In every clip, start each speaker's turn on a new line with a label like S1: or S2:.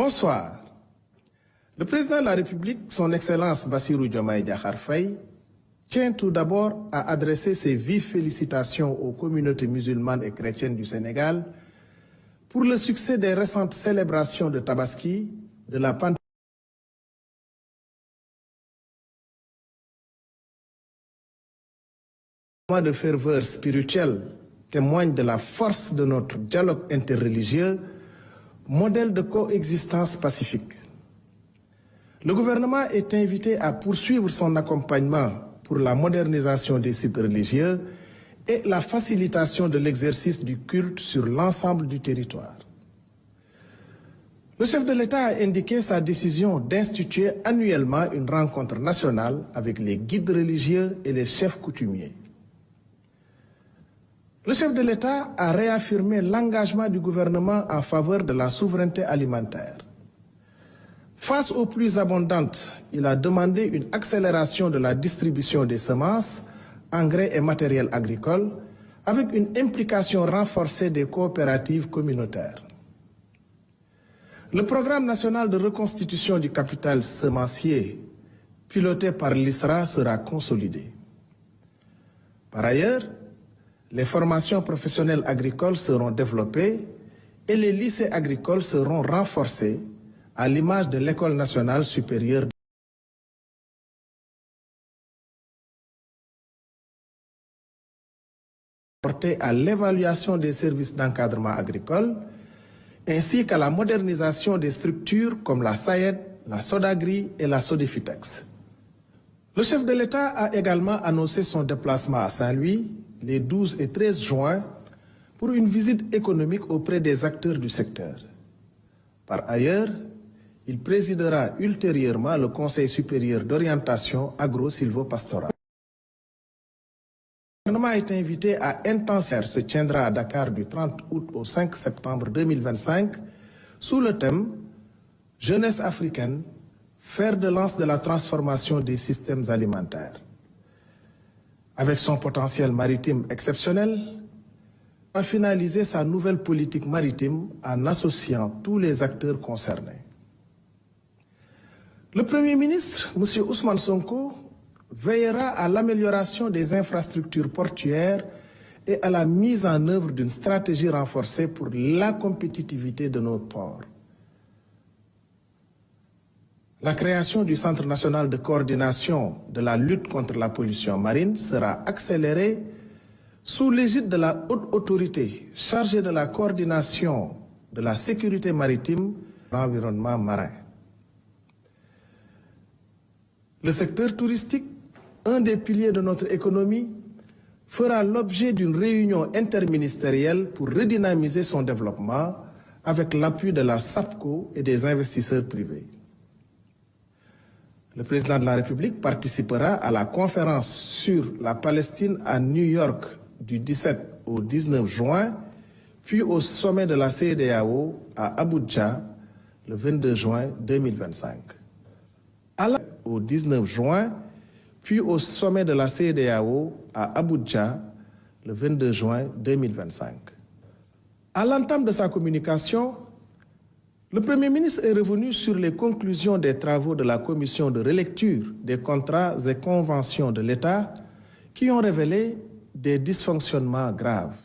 S1: Bonsoir. Le président de la République, son Excellence Bassirou Diomaye Diakhar Faye, tient tout d'abord à adresser ses vives félicitations aux communautés musulmanes et chrétiennes du Sénégal pour le succès des récentes célébrations de Tabaski, de la Pentecôte de ferveur spirituelle témoigne de la force de notre dialogue interreligieux, modèle de coexistence pacifique. Le gouvernement est invité à poursuivre son accompagnement pour la modernisation des sites religieux et la facilitation de l'exercice du culte sur l'ensemble du territoire. Le chef de l'État a indiqué sa décision d'instituer annuellement une rencontre nationale avec les guides religieux et les chefs coutumiers. Le chef de l'État a réaffirmé l'engagement du gouvernement en faveur de la souveraineté alimentaire. Face aux pluies abondantes, il a demandé une accélération de la distribution des semences, engrais et matériel agricole, avec une implication renforcée des coopératives communautaires. Le programme national de reconstitution du capital semencier, piloté par l'ISRA, sera consolidé. Par ailleurs, les formations professionnelles agricoles seront développées et les lycées agricoles seront renforcés à l'image de l'École nationale supérieure portée à l'évaluation des services d'encadrement agricole ainsi qu'à la modernisation des structures comme la SAED, la SODAGRI et la SODEFITEX. Le chef de l'État a également annoncé son déplacement à Saint-Louis les 12 et 13 juin pour une visite économique auprès des acteurs du secteur. Par ailleurs, il présidera ultérieurement le Conseil supérieur d'orientation agro-silvopastorale. Le gouvernement est invité à intensifier se tiendra à Dakar du 30 août au 5 septembre 2025 sous le thème « Jeunesse africaine, fer de lance de la transformation des systèmes alimentaires ». Avec son potentiel maritime exceptionnel, a finalisé sa nouvelle politique maritime en associant tous les acteurs concernés. Le Premier ministre, M. Ousmane Sonko, veillera à l'amélioration des infrastructures portuaires et à la mise en œuvre d'une stratégie renforcée pour la compétitivité de nos ports. La création du Centre national de coordination de la lutte contre la pollution marine sera accélérée sous l'égide de la haute autorité chargée de la coordination de la sécurité maritime et de l'environnement marin. Le secteur touristique, un des piliers de notre économie, fera l'objet d'une réunion interministérielle pour redynamiser son développement avec l'appui de la SAPCO et des investisseurs privés. Le président de la République participera à la conférence sur la Palestine à New York du 17 au 19 juin, puis au sommet de la CEDEAO à Abuja le 22 juin 2025. Au 19 juin, puis au sommet de la CEDEAO à Abuja le 22 juin 2025. À l'entame de sa communication, le Premier ministre est revenu sur les conclusions des travaux de la commission de relecture des contrats et conventions de l'État qui ont révélé des dysfonctionnements graves.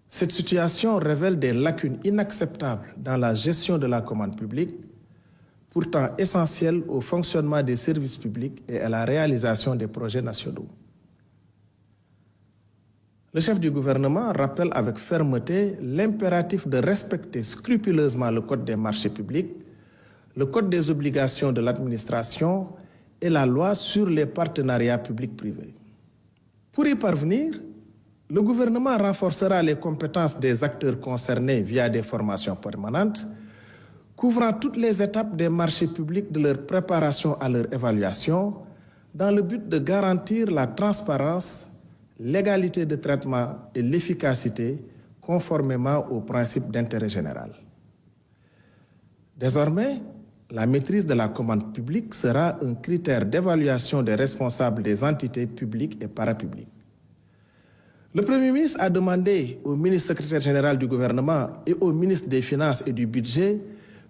S1: Cette situation révèle des lacunes inacceptables dans la gestion de la commande publique, pourtant essentielle au fonctionnement des services publics et à la réalisation des projets nationaux. Le chef du gouvernement rappelle avec fermeté l'impératif de respecter scrupuleusement le Code des marchés publics, le Code des obligations de l'administration et la loi sur les partenariats publics-privés. Pour y parvenir, le gouvernement renforcera les compétences des acteurs concernés via des formations permanentes, couvrant toutes les étapes des marchés publics de leur préparation à leur évaluation, dans le but de garantir la transparence, l'égalité de traitement et l'efficacité conformément aux principes d'intérêt général. Désormais, la maîtrise de la commande publique sera un critère d'évaluation des responsables des entités publiques et parapubliques. Le Premier ministre a demandé au ministre secrétaire général du gouvernement et au ministre des Finances et du Budget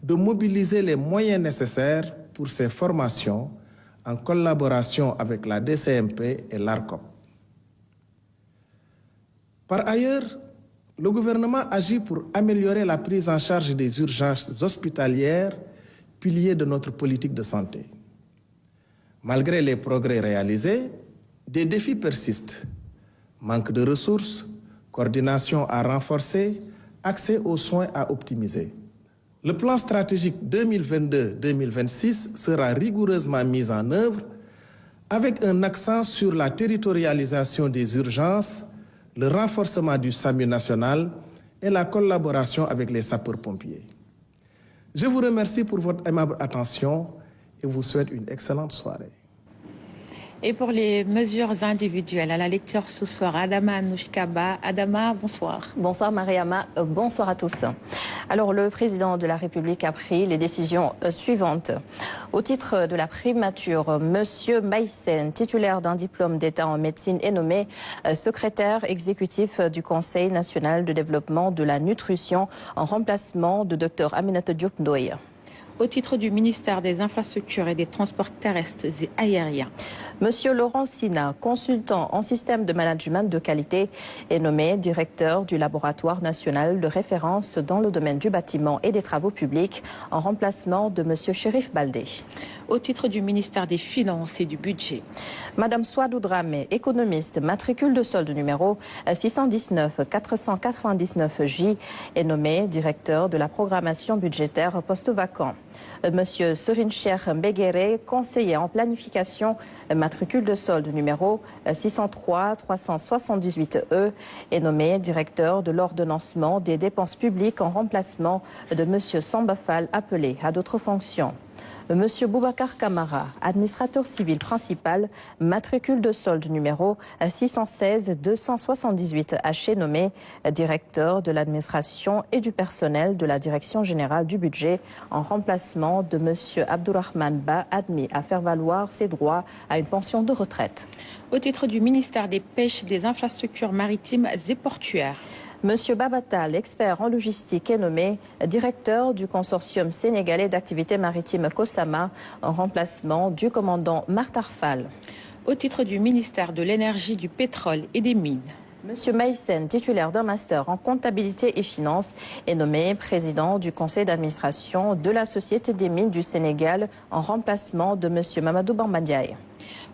S1: de mobiliser les moyens nécessaires pour ces formations en collaboration avec la DCMP et l'ARCOP. Par ailleurs, le gouvernement agit pour améliorer la prise en charge des urgences hospitalières, pilier de notre politique de santé. Malgré les progrès réalisés, des défis persistent. Manque de ressources, coordination à renforcer, accès aux soins à optimiser. Le plan stratégique 2022-2026 sera rigoureusement mis en œuvre avec un accent sur la territorialisation des urgences, le renforcement du SAMU national et la collaboration avec les sapeurs-pompiers. Je vous remercie pour votre aimable attention et vous souhaite une excellente soirée.
S2: Et pour les mesures individuelles, à la lecture ce soir, Adama Anouchkaba. Adama, bonsoir.
S3: Bonsoir Mariama, bonsoir à tous. Alors le président de la République a pris les décisions suivantes. Au titre de la primature, Monsieur Maïsen, titulaire d'un diplôme d'État en médecine, est nommé secrétaire exécutif du Conseil national de développement de la nutrition en remplacement de Dr Aminata Diop Ndoye.
S2: Au titre du ministère des Infrastructures et des Transports terrestres et aériens,
S3: Monsieur Laurent Sina, consultant en système de management de qualité, est nommé directeur du laboratoire national de référence dans le domaine du bâtiment et des travaux publics en remplacement de Monsieur Chérif Baldé.
S2: Au titre du ministère des Finances et du Budget,
S3: Madame Souadou Dramé, économiste, matricule de solde numéro 619 499J, est nommé directeur de la programmation budgétaire poste vacant. Monsieur Serine Cher Mbegere, conseiller en planification, matricule de solde numéro 603 378E, est nommé directeur de l'ordonnancement des dépenses publiques en remplacement de Monsieur Sambafal, appelé à d'autres fonctions. Monsieur Boubacar Kamara, administrateur civil principal, matricule de solde numéro 616 278H, nommé directeur de l'administration et du personnel de la Direction générale du budget en remplacement de Monsieur Abdourahmane Ba, admis à faire valoir ses droits à une pension de retraite.
S2: Au titre du ministère des Pêches, des Infrastructures maritimes et portuaires,
S3: Monsieur Babata, l'expert en logistique, est nommé directeur du consortium sénégalais d'activités maritimes COSAMA en remplacement du commandant Martarfal.
S2: Au titre du ministère de l'Énergie, du Pétrole et des Mines,
S3: Monsieur Maïsen, titulaire d'un master en comptabilité et finance, est nommé président du conseil d'administration de la Société des mines du Sénégal en remplacement de Monsieur Mamadou Bambadiaye.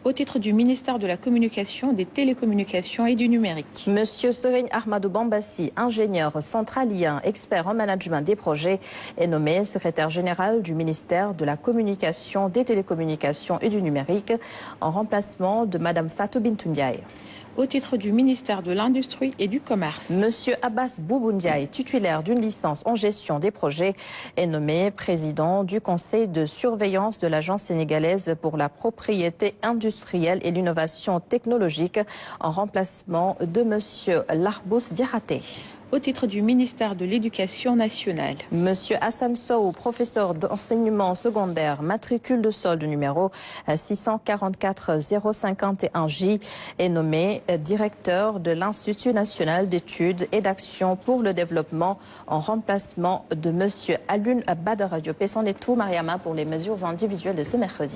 S2: Au titre du ministère de la Communication, des Télécommunications et du Numérique,
S3: Monsieur Serigne Ahmadou Bambassi, ingénieur centralien, expert en management des projets, est nommé secrétaire général du ministère de la Communication, des Télécommunications et du Numérique en remplacement de Madame Fatou Bintou Ndiaye.
S2: Au titre du ministère de l'Industrie et du Commerce,
S3: Monsieur Abbas Bouboundiaye, titulaire d'une licence en gestion des projets, est nommé président du conseil de surveillance de l'Agence sénégalaise pour la propriété industrielle et l'innovation technologique en remplacement de Monsieur Larbous Diaraté.
S2: Au titre du ministère de l'Éducation nationale,
S3: Monsieur Hassan Sow, professeur d'enseignement secondaire, matricule de solde numéro 644 051J, est nommé directeur de l'Institut national d'études et d'action pour le développement en remplacement de Monsieur Alun Badara Diop. Et c'en est tout, Mariama, pour les mesures individuelles de ce mercredi.